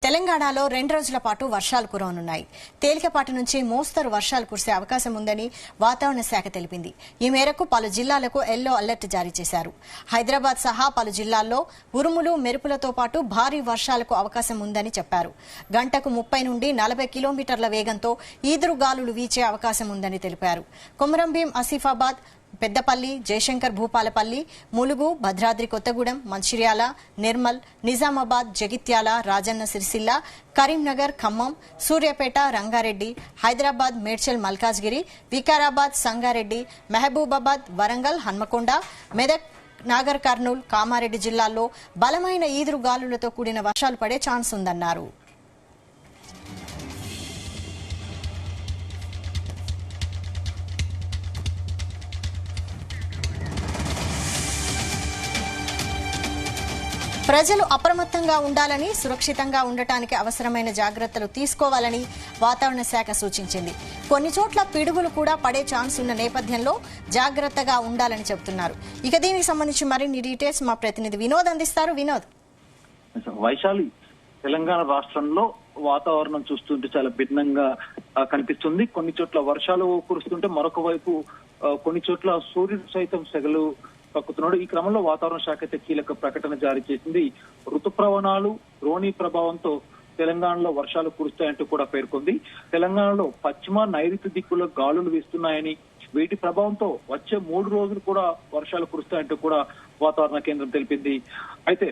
తెలంగాణలో 2 రోజుల పాటు వర్షాలు కురవనున్నాయి. తేలికపాటి నుంచి మోస్తరు వర్షాలు కురిసే అవకాశం ఉందని వాతావరణ శాఖ తెలిపింది. ఈ మేరకు పలు జిల్లాలకు ఎల్లో అలర్ట్ జారీ చేశారు. హైదరాబాద్ సహా పలు జిల్లాల్లో ఉరుములు మెరుపులతో పాటు భారీ వర్షాలకు అవకాశం ఉందని చెప్పారు. గంటకు 30 నుండి 40 కిలోమీటర్ల వేగంతో ఈదురుగాలులు వీచే అవకాశం ఉందని తెలిపారు. కొమరంభీం, ఆసిఫాబాద్, పెద్దపల్లి, జయశంకర్ భూపాలపల్లి, ములుగు, భద్రాద్రి కొత్తగూడెం, మంచిర్యాల, నిర్మల్, నిజామాబాద్, జగిత్యాల, రాజన్న సిరిసిల్ల, కరీంనగర్, ఖమ్మం, సూర్యాపేట, రంగారెడ్డి, హైదరాబాద్, మేడ్చల్, మల్కాజ్గిరి, వికారాబాద్, సంగారెడ్డి, మహబూబాబాద్, వరంగల్, హన్మకొండ, మెదక్, నాగర్ కర్నూల్, కామారెడ్డి జిల్లాల్లో బలమైన ఈదురుగాలులతో కూడిన వర్షాలు పడే ఛాన్స్ ఉందన్నారు. ప్రజలు అప్రమత్తంగా ఉండాలని, సురక్షితంగా ఉండటానికి అవసరమైన జాగ్రత్తలు తీసుకోవాలని వాతావరణ శాఖ సూచించింది. కొన్ని చోట్ల పిడుగులు కూడా పడే ఛాన్స్ ఉన్న నేపథ్యంలో జాగ్రత్తగా ఉండాలని చెబుతున్నారు. ఇక దీనికి సంబంధించి మరిన్ని డీటెయిల్స్ మా ప్రతినిధి వినోద్ అందిస్తారు. వినోద్. వైశాలి, తెలంగాణ రాష్ట్రంలో వాతావరణం చూస్తుంటే చాలా భిన్నంగా కనిపిస్తుంది. కొన్ని చోట్ల వర్షాలు కురుస్తుంటే మరొక వైపు కొన్ని చోట్ల సూర్యుడు సైతం సెగలు పక్కుతున్నాడు. ఈ క్రమంలో వాతావరణ శాఖ అయితే కీలక ప్రకటన జారీ చేసింది. ఋతుప్రవణాలు, ద్రోణి ప్రభావంతో తెలంగాణలో వర్షాలు కురుస్తాయంటూ కూడా పేర్కొంది. తెలంగాణలో పశ్చిమ నైరుతి దిక్కులో గాలులు వీస్తున్నాయని, వీటి ప్రభావంతో వచ్చే 3 రోజులు కూడా వర్షాలు కురుస్తాయంటూ కూడా వాతావరణ కేంద్రం తెలిపింది. అయితే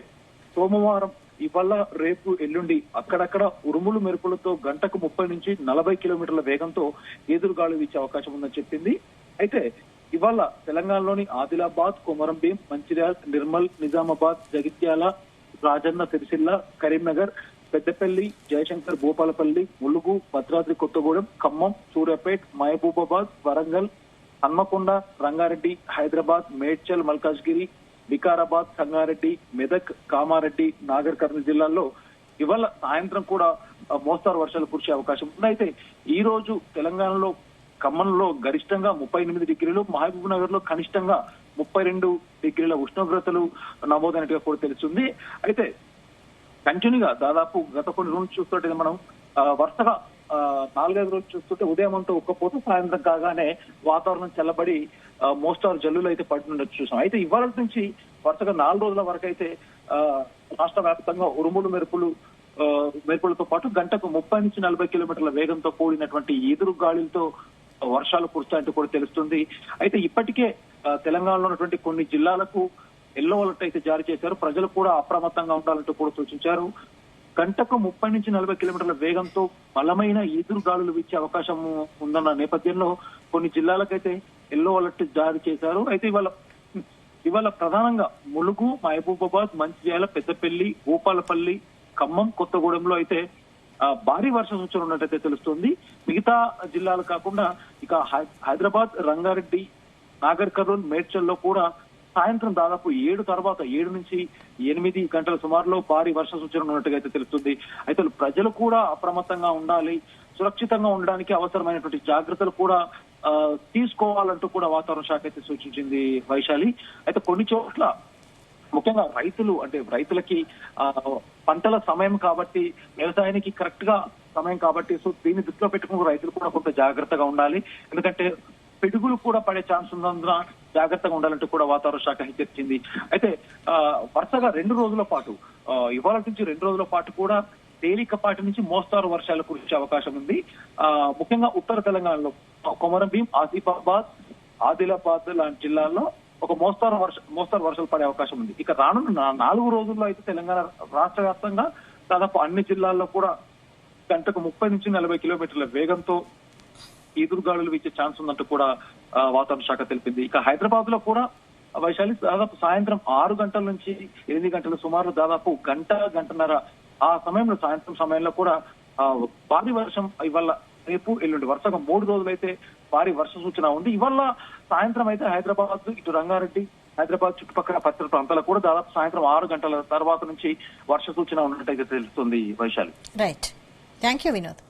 సోమవారం, ఇవాళ, రేపు, ఎల్లుండి అక్కడక్కడ ఉరుములు మెరుపులతో గంటకు 30 నుంచి 40 కిలోమీటర్ల వేగంతో ఎదురుగాలు వీచే అవకాశం ఉందని చెప్పింది. అయితే ఇవాళ తెలంగాణలోని ఆదిలాబాద్, కొమరంభీం, మంచిర్యాల్, నిర్మల్, నిజామాబాద్, జగిత్యాల, రాజన్న సిరిసిల్ల, కరీంనగర్, పెద్దపల్లి, జయశంకర్ భూపాలపల్లి, ములుగు, భద్రాద్రి కొత్తగూడెం, ఖమ్మం, సూర్యాపేట్, మహబూబాబాద్, వరంగల్, హన్మకొండ, రంగారెడ్డి, హైదరాబాద్, మేడ్చల్, మల్కాజ్గిరి, వికారాబాద్, సంగారెడ్డి, మెదక్, కామారెడ్డి, నాగర్ కర్నూల్ జిల్లాల్లో ఇవాళ సాయంత్రం కూడా మోస్తారు వర్షాలు కురిసే అవకాశం ఉంది. అయితే ఈ రోజు తెలంగాణలో ఖమ్మంలో గరిష్టంగా 38 డిగ్రీలు, మహబూబ్ నగర్ లో కనిష్టంగా 32 డిగ్రీల ఉష్ణోగ్రతలు నమోదైనట్టుగా కూడా తెలుస్తుంది. అయితే కంటిన్యూగా దాదాపు గత కొన్ని రోజులు చూస్తుంటే మనం వరుసగా 4-5 రోజులు చూస్తుంటే ఉదయం అంతా ఉక్కపోతే సాయంత్రం కాగానే వాతావరణం చల్లబడి మోస్తారు జల్లులు అయితే పడుతుండొచ్చు చూసాం. అయితే ఇవాళ నుంచి వరుసగా 4 రోజుల వరకు అయితే రాష్ట్ర వ్యాప్తంగా ఉరుములు మెరుపులతో పాటు గంటకు 30 నుంచి 40 కిలోమీటర్ల వేగంతో కూడినటువంటి ఎదురు గాలులతో వర్షాలు కురుస్తాయంటూ కూడా తెలుస్తుంది. అయితే ఇప్పటికే తెలంగాణలో ఉన్నటువంటి కొన్ని జిల్లాలకు ఎల్లో అలర్ట్ అయితే జారీ చేశారు. ప్రజలు కూడా అప్రమత్తంగా ఉండాలంటూ కూడా సూచించారు. గంటకు 30 నుంచి 40 కిలోమీటర్ల వేగంతో బలమైన ఎదురు గాలులు వీచే అవకాశం ఉందన్న నేపథ్యంలో కొన్ని జిల్లాలకైతే ఎల్లో అలర్ట్ జారీ చేశారు. అయితే ఇవాళ ప్రధానంగా ములుగు, మహబూబాబాద్, మంచిర్యాల, పెద్దపల్లి, భూపాలపల్లి, ఖమ్మం, కొత్తగూడెంలో అయితే భారీ వర్ష సూచన ఉన్నట్టయితే తెలుస్తుంది. మిగతా జిల్లాలు కాకుండా ఇక హైదరాబాద్, రంగారెడ్డి, నాగర్ కర్నూల్, మేడ్చల్లో కూడా సాయంత్రం దాదాపు 7 నుంచి 8 గంటల సుమారులో భారీ వర్ష సూచన ఉన్నట్టుగా అయితే తెలుస్తుంది. అయితే ప్రజలు కూడా అప్రమత్తంగా ఉండాలి, సురక్షితంగా ఉండడానికి అవసరమైనటువంటి జాగ్రత్తలు కూడా తీసుకోవాలంటూ కూడా వాతావరణ శాఖ అయితే సూచించింది వైశాలి. అయితే కొన్ని చోట్ల ముఖ్యంగా రైతులకి పంటల సమయం కాబట్టి, వ్యవసాయానికి కరెక్ట్ గా సమయం కాబట్టి, సో దీన్ని దృష్టిలో పెట్టుకుని రైతులు కూడా కొంత జాగ్రత్తగా ఉండాలి. ఎందుకంటే పిడుగులు కూడా పడే ఛాన్స్ ఉన్నందున జాగ్రత్తగా ఉండాలంటూ కూడా వాతావరణ శాఖ హెచ్చరించింది. అయితే వరుసగా 2 రోజుల పాటు, ఇవాళ నుంచి 2 రోజుల పాటు కూడా తేలికపాటి నుంచి మోస్తారు వర్షాలు కురిసే అవకాశం ఉంది. ముఖ్యంగా ఉత్తర తెలంగాణలో కొమరంభీం, ఆసిఫాబాద్, ఆదిలాబాద్ లాంటి జిల్లాల్లో ఒక మోస్తారు వర్షాలు పడే అవకాశం ఉంది. ఇక రానున్న 4 రోజుల్లో అయితే తెలంగాణ రాష్ట్ర వ్యాప్తంగా దాదాపు అన్ని జిల్లాల్లో కూడా గంటకు 30 నుంచి 40 కిలోమీటర్ల వేగంతో ఎదురుగాలులు వీచే ఛాన్స్ ఉందంటూ కూడా వాతావరణ శాఖ తెలిపింది. ఇక హైదరాబాద్ లో కూడా వైశాలి దాదాపు సాయంత్రం 6 గంటల నుంచి 8 గంటల సుమారు దాదాపు గంటన్నర ఆ సమయంలో, సాయంత్రం సమయంలో కూడా భారీ వర్షం ఇవాళ, రేపు, ఎల్లుండి వరుసగా 3 రోజులైతే భారీ వర్ష సూచన ఉంది. ఇవాళ సాయంత్రం అయితే హైదరాబాద్, ఇటు రంగారెడ్డి, హైదరాబాద్ చుట్టుపక్కల పరిసర ప్రాంతాలకు కూడా దాదాపు సాయంత్రం 6 గంటల తర్వాత నుంచి వర్ష సూచన ఉన్నట్టయితే తెలుస్తుంది Vaishali. Right, thank you Vinod.